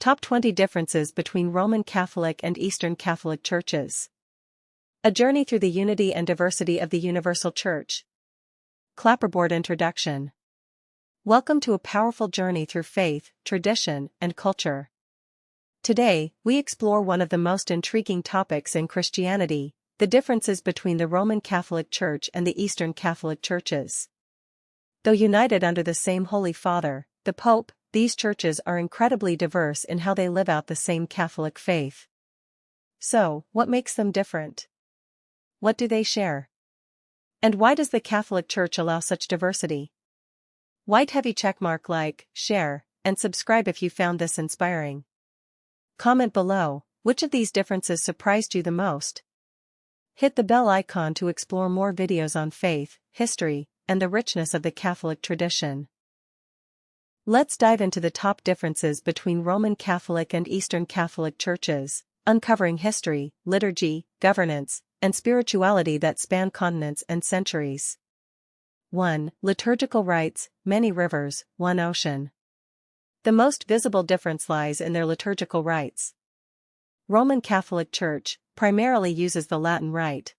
Top 20 differences between Roman Catholic and Eastern Catholic churches. A journey through the unity and diversity of the Universal Church. Clapperboard introduction. Welcome to a powerful journey through faith, tradition, and culture. Today, we explore one of the most intriguing topics in Christianity, the differences between the Roman Catholic Church and the Eastern Catholic churches. Though united under the same Holy Father, the Pope, these churches are incredibly diverse in how they live out the same Catholic faith. So, what makes them different? What do they share? And why does the Catholic Church allow such diversity? White heavy checkmark like, share, and subscribe if you found this inspiring. Comment below, which of these differences surprised you the most? Hit the bell icon to explore more videos on faith, history, and the richness of the Catholic tradition. Let's dive into the top differences between Roman Catholic and Eastern Catholic churches, uncovering history, liturgy, governance, and spirituality that span continents and centuries. 1. Liturgical rites, many rivers, one ocean. The most visible difference lies in their liturgical rites. Roman Catholic Church primarily uses the Latin Rite.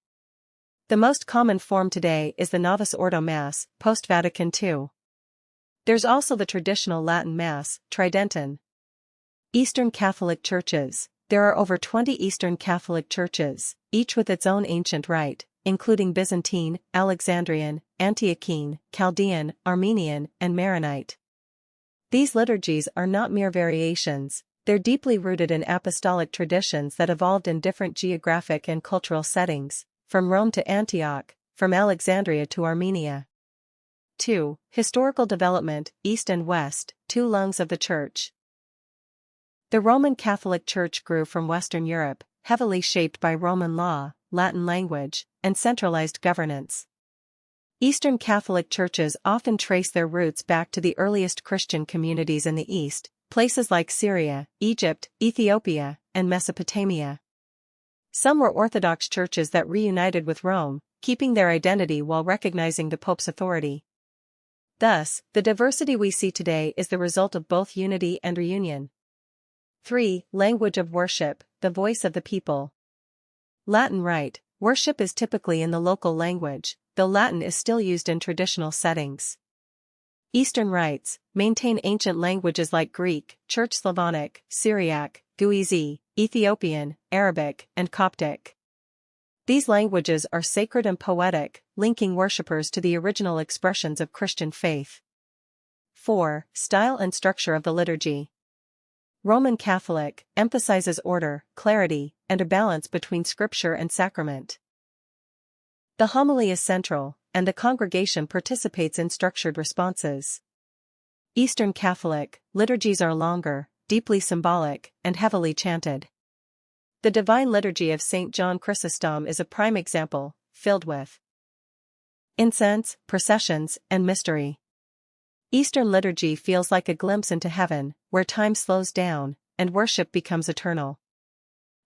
The most common form today is the Novus Ordo Mass, post-Vatican II. There's also the traditional Latin Mass, Tridentan. Eastern Catholic churches. There are over 20 Eastern Catholic churches, each with its own ancient rite, including Byzantine, Alexandrian, Antiochene, Chaldean, Armenian, and Maronite. These liturgies are not mere variations, they're deeply rooted in apostolic traditions that evolved in different geographic and cultural settings, from Rome to Antioch, from Alexandria to Armenia. 2. Historical development, East and West, two lungs of the Church. The Roman Catholic Church grew from Western Europe, heavily shaped by Roman law, Latin language, and centralized governance. Eastern Catholic churches often trace their roots back to the earliest Christian communities in the East, places like Syria, Egypt, Ethiopia, and Mesopotamia. Some were Orthodox churches that reunited with Rome, keeping their identity while recognizing the Pope's authority. Thus, the diversity we see today is the result of both unity and reunion. 3. Language of worship, the voice of the people. Latin Rite, worship is typically in the local language, though Latin is still used in traditional settings. Eastern rites maintain ancient languages like Greek, Church Slavonic, Syriac, Guizi, Ethiopian, Arabic, and Coptic. These languages are sacred and poetic, linking worshippers to the original expressions of Christian faith. 4. Style and structure of the liturgy. Roman Catholic emphasizes order, clarity, and a balance between scripture and sacrament. The homily is central, and the congregation participates in structured responses. Eastern Catholic liturgies are longer, deeply symbolic, and heavily chanted. The Divine Liturgy of St. John Chrysostom is a prime example, filled with incense, processions, and mystery. Eastern liturgy feels like a glimpse into heaven, where time slows down, and worship becomes eternal.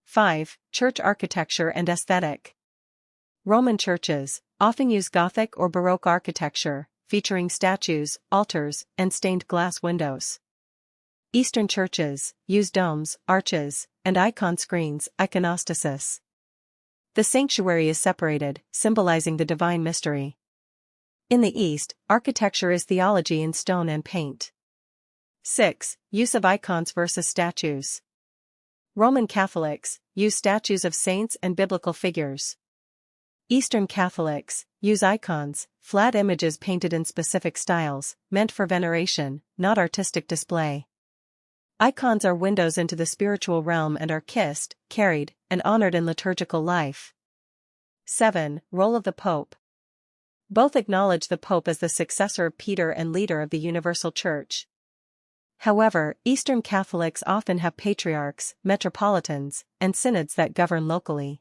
5. Church architecture and aesthetic. Roman churches often use Gothic or Baroque architecture, featuring statues, altars, and stained glass windows. Eastern churches use domes, arches, and icon screens, iconostasis. The sanctuary is separated, symbolizing the divine mystery. In the East, architecture is theology in stone and paint. 6. Use of icons versus statues. Roman Catholics use statues of saints and biblical figures. Eastern Catholics use icons, flat images painted in specific styles, meant for veneration, not artistic display. Icons are windows into the spiritual realm and are kissed, carried, and honored in liturgical life. 7. Role of the Pope. Both acknowledge the Pope as the successor of Peter and leader of the Universal Church. However, Eastern Catholics often have patriarchs, metropolitans, and synods that govern locally.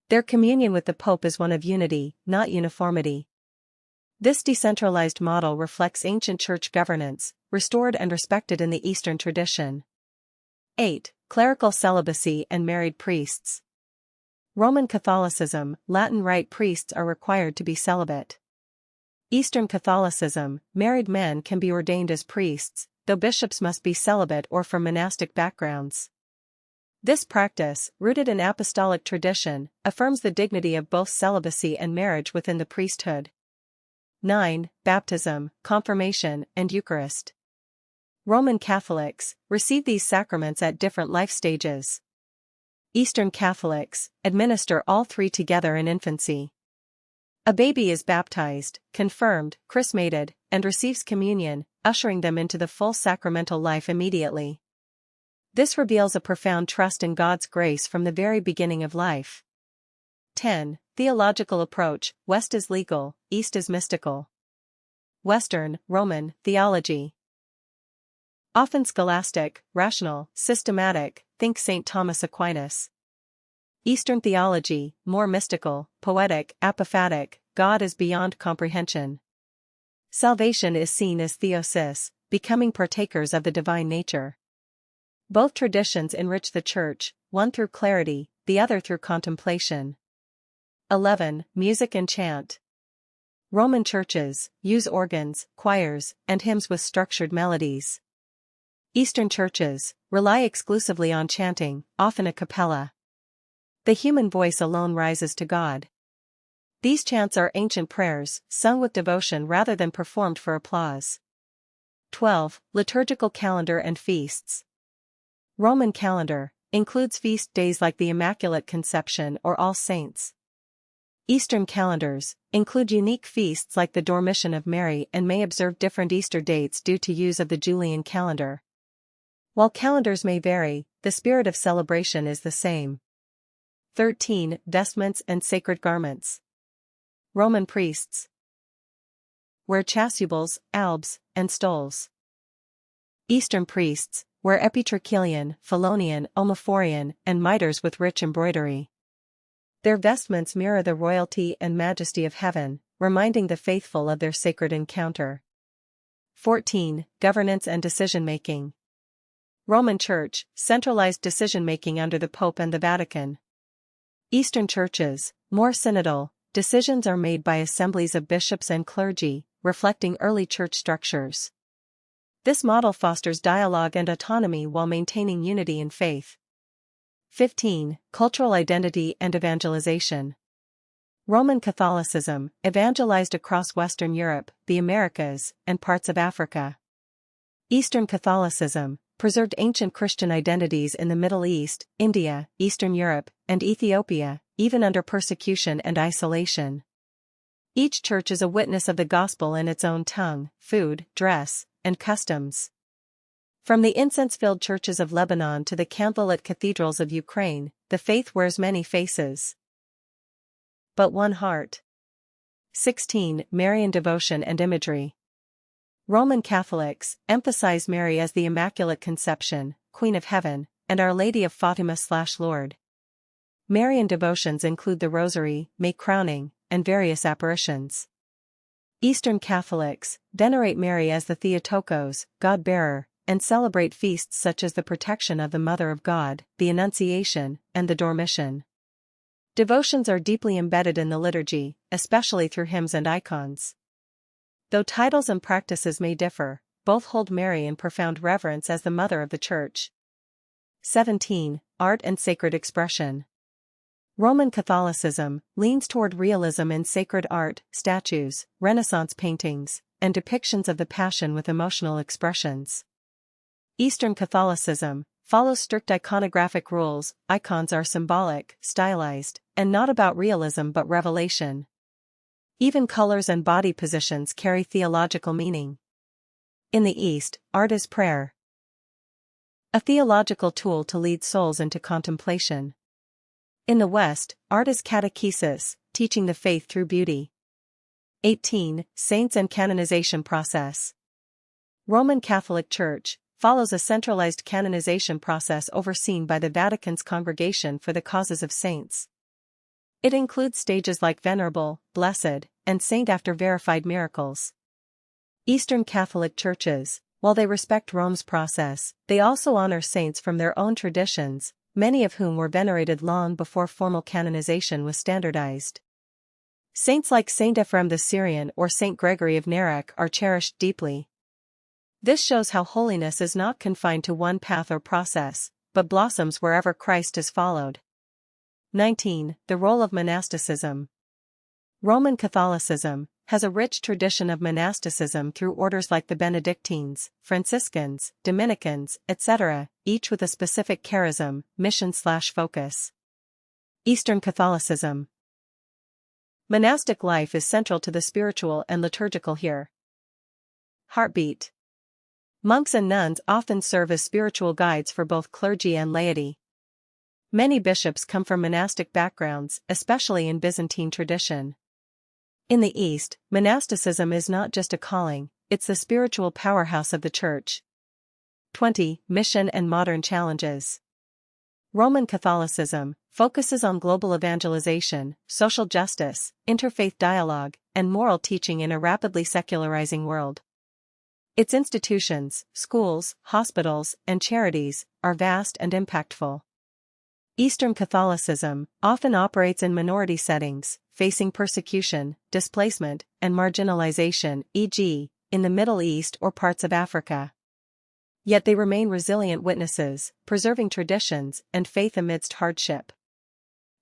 Their communion with the Pope is one of unity, not uniformity. This decentralized model reflects ancient church governance, restored and respected in the Eastern tradition. 8. Clerical celibacy and married priests. Roman Catholicism, Latin Rite priests are required to be celibate. Eastern Catholicism, married men can be ordained as priests, though bishops must be celibate or from monastic backgrounds. This practice, rooted in apostolic tradition, affirms the dignity of both celibacy and marriage within the priesthood. 9. Baptism, Confirmation, and Eucharist. Roman Catholics receive these sacraments at different life stages. Eastern Catholics administer all three together in infancy. A baby is baptized, confirmed, chrismated, and receives communion, ushering them into the full sacramental life immediately. This reveals a profound trust in God's grace from the very beginning of life. 10. Theological approach, West is legal, East is mystical. Western, Roman, theology. Often scholastic, rational, systematic, think St. Thomas Aquinas. Eastern theology, more mystical, poetic, apophatic, God is beyond comprehension. Salvation is seen as theosis, becoming partakers of the divine nature. Both traditions enrich the Church, one through clarity, the other through contemplation. 11. Music and chant. Roman churches use organs, choirs, and hymns with structured melodies. Eastern churches rely exclusively on chanting, often a cappella. The human voice alone rises to God. These chants are ancient prayers, sung with devotion rather than performed for applause. 12. Liturgical calendar and feasts. Roman calendar includes feast days like the Immaculate Conception or All Saints. Eastern calendars include unique feasts like the Dormition of Mary and may observe different Easter dates due to use of the Julian calendar. While calendars may vary, the spirit of celebration is the same. 13. Vestments and sacred garments. Roman priests wear chasubles, albs, and stoles. Eastern priests wear epitrachilion, phalonion, omophorion, and mitres with rich embroidery. Their vestments mirror the royalty and majesty of heaven, reminding the faithful of their sacred encounter. 14. Governance and decision-making. Roman Church centralized decision-making under the Pope and the Vatican. Eastern churches, more synodal, decisions are made by assemblies of bishops and clergy, reflecting early church structures. This model fosters dialogue and autonomy while maintaining unity in faith. 15. Cultural identity and evangelization. Roman Catholicism evangelized across Western Europe, the Americas, and parts of Africa. Eastern Catholicism preserved ancient Christian identities in the Middle East, India, Eastern Europe, and Ethiopia, even under persecution and isolation. Each church is a witness of the gospel in its own tongue, food, dress, and customs. From the incense-filled churches of Lebanon to the candlelit cathedrals of Ukraine, the faith wears many faces, but one heart. 16. Marian devotion and imagery. Roman Catholics emphasize Mary as the Immaculate Conception, Queen of Heaven, and Our Lady of Fatima/Lord. Marian devotions include the Rosary, May crowning, and various apparitions. Eastern Catholics venerate Mary as the Theotokos, God-bearer, and celebrate feasts such as the Protection of the Mother of God, the Annunciation, and the Dormition. Devotions are deeply embedded in the liturgy, especially through hymns and icons. Though titles and practices may differ, both hold Mary in profound reverence as the Mother of the Church. 17. Art and sacred expression. Roman Catholicism leans toward realism in sacred art, statues, Renaissance paintings, and depictions of the Passion with emotional expressions. Eastern Catholicism follows strict iconographic rules. Icons are symbolic, stylized, and not about realism but revelation. Even colors and body positions carry theological meaning. In the East, art is prayer, a theological tool to lead souls into contemplation. In the West, art is catechesis, teaching the faith through beauty. 18. Saints and canonization process. Roman Catholic Church follows a centralized canonization process overseen by the Vatican's Congregation for the Causes of Saints. It includes stages like Venerable, Blessed, and Saint after verified miracles. Eastern Catholic churches, while they respect Rome's process, they also honor saints from their own traditions, many of whom were venerated long before formal canonization was standardized. Saints like Saint Ephrem the Syrian or Saint Gregory of Narek are cherished deeply. This shows how holiness is not confined to one path or process, but blossoms wherever Christ is followed. 19. The role of monasticism. Roman Catholicism has a rich tradition of monasticism through orders like the Benedictines, Franciscans, Dominicans, etc., each with a specific charism, mission/focus. Eastern Catholicism. Monastic life is central to the spiritual and liturgical here. Heartbeat. Monks and nuns often serve as spiritual guides for both clergy and laity. Many bishops come from monastic backgrounds, especially in Byzantine tradition. In the East, monasticism is not just a calling, it's the spiritual powerhouse of the Church. 20. Mission and modern challenges. Roman Catholicism focuses on global evangelization, social justice, interfaith dialogue, and moral teaching in a rapidly secularizing world. Its institutions, schools, hospitals, and charities are vast and impactful. Eastern Catholicism often operates in minority settings, facing persecution, displacement, and marginalization, e.g., in the Middle East or parts of Africa. Yet they remain resilient witnesses, preserving traditions and faith amidst hardship.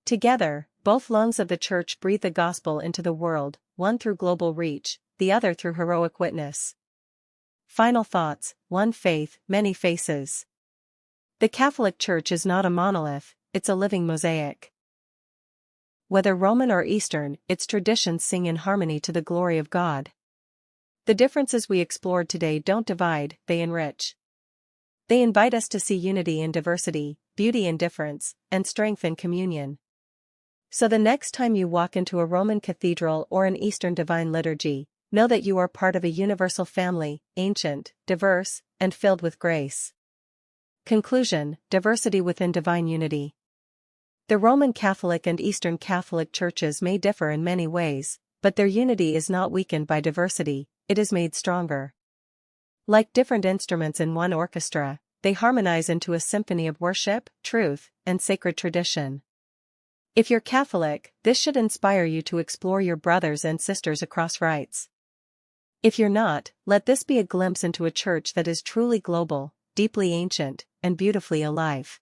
Together, both lungs of the Church breathe the gospel into the world, one through global reach, the other through heroic witness. Final thoughts: one faith, many faces. The Catholic Church is not a monolith, it's a living mosaic. Whether Roman or Eastern, its traditions sing in harmony to the glory of God. The differences we explored today don't divide, they enrich. They invite us to see unity in diversity, beauty in difference, and strength in communion. So the next time you walk into a Roman cathedral or an Eastern divine liturgy, know that you are part of a universal family, ancient, diverse, and filled with grace. Conclusion: diversity within divine unity. The Roman Catholic and Eastern Catholic churches may differ in many ways, but their unity is not weakened by diversity, it is made stronger. Like different instruments in one orchestra, they harmonize into a symphony of worship, truth, and sacred tradition. If you're Catholic, this should inspire you to explore your brothers and sisters across rites. If you're not, let this be a glimpse into a church that is truly global, deeply ancient, and beautifully alive.